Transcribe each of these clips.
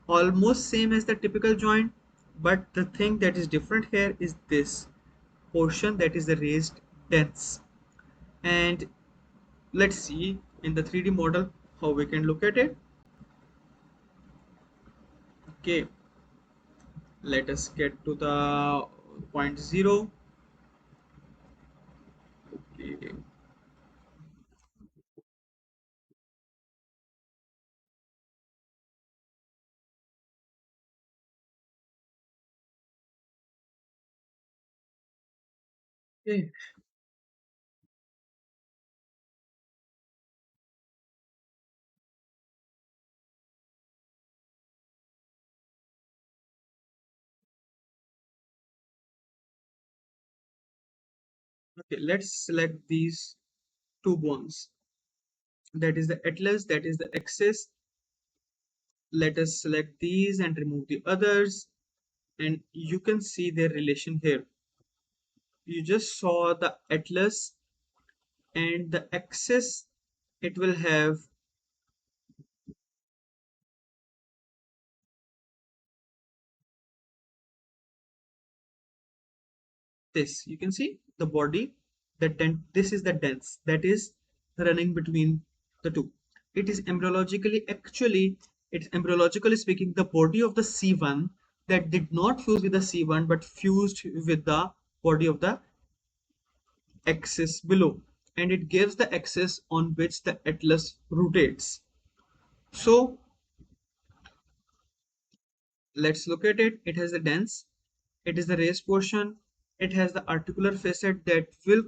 almost same as the typical joint, but the thing that is different here is this portion, that is the raised dents. And let's see in the 3D model how we can look at it. Okay, let us get to the point 0. Okay. Okay. Okay, let's select these two bones. That is the atlas, that is the axis. Let us select these and remove the others, and you can see their relation here. You just saw the atlas and the axis. It will have this. You can see the body, the dent. This is the dents that is running between the two. It is embryologically, actually, it's embryologically speaking, the body of the C1 that did not fuse with the C1 but fused with the body of the axis below, and it gives the axis on which the atlas rotates. So let's look at it. It has the dents, it is the raised portion, it has the articular facet that will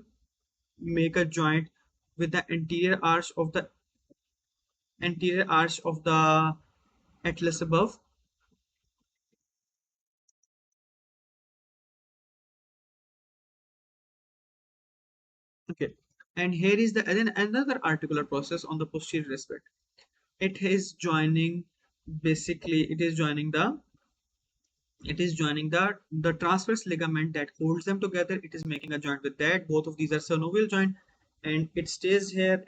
make a joint with the anterior arch of the atlas above. Okay, and here is the then another articular process on the posterior aspect. It is joining, basically it is joining the transverse ligament that holds them together. It is making a joint with that. Both of these are synovial joint, and it stays here,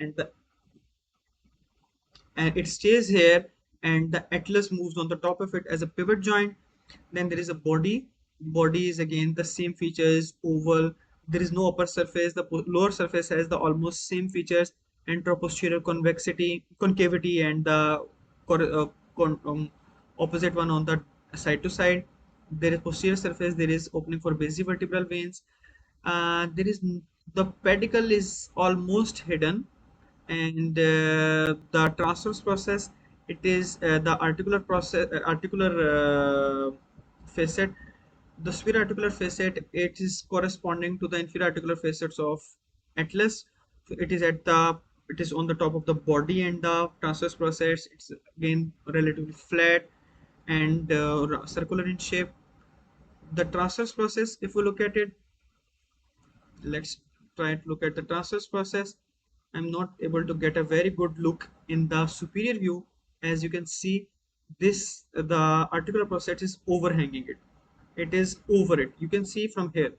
and the atlas moves on the top of it as a pivot joint. Then there is a body is again the same features, oval. There is no upper surface. The lower surface has the almost same features: anteroposterior concavity, and the opposite one on the side to side. There is posterior surface, there is opening for basivertebral veins. There is the pedicle is almost hidden, and the transverse process, it is the articular facet. The superior articular facet, it is corresponding to the inferior articular facets of atlas. So it is on the top of the body, and the transverse process, it's again relatively flat and circular in shape. The transverse process, if we look at it, let's try to look at the transverse process. I'm not able to get a very good look in the superior view. As you can see, this the articular process is overhanging it. It is over it. You can see from here.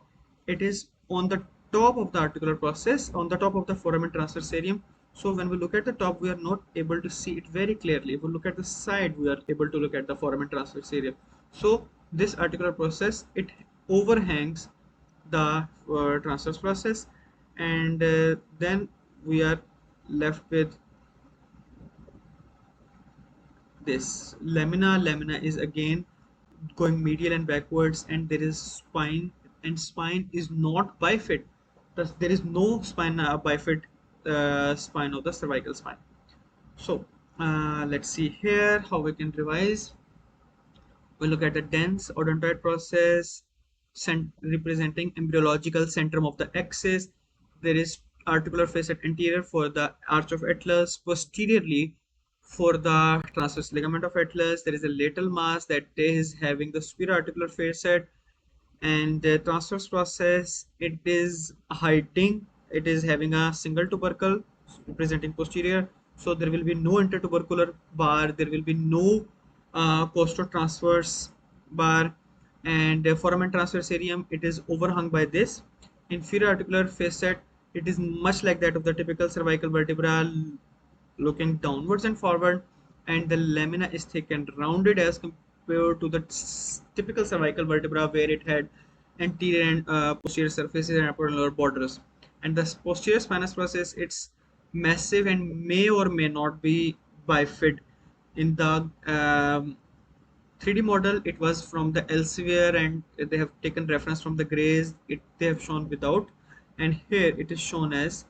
It is on the top of the articular process, on the top of the foramen transversarium. So when we look at the top, we are not able to see it very clearly. If we look at the side, we are able to look at the foramen transversarium. So this articular process, it overhangs the transverse process, and then we are left with this lamina is again going medial and backwards, and there is spine, and spine is not bifid. Thus there is no spine bifid spine of the cervical spine. So let's see here how we can revise. We look at the dense odontoid process, representing embryological centrum of the axis. There is articular facet anterior for the arch of atlas, posteriorly for the transverse ligament of atlas. There is a lateral mass that is having the superior articular facet, and the transverse process, it is hiding. It is having a single tubercle representing posterior, so there will be no intertubercular bar. There will be no costo-transverse bar, and foramen transversarium, it is overhung by this inferior articular facet. It is much like that of the typical cervical vertebra, looking downwards and forward. and the lamina is thick and rounded as compared to the typical cervical vertebra where it had anterior and posterior surfaces and upper and lower borders. And the posterior spinous process, it's massive and may or may not be bifid. In the 3D model, it was from the Elsevier, and they have taken reference from the Grays. They have shown without, and here it is shown as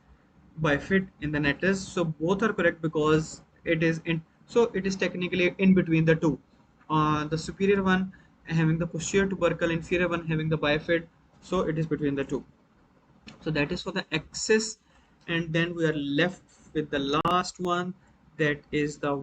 bifid in the netters. So both are correct because it is in. So it is technically in between the two. The superior one having the posterior tubercle, inferior one having the bifid. So it is between the two. So that is for the axis, and then we are left with the last one, that is the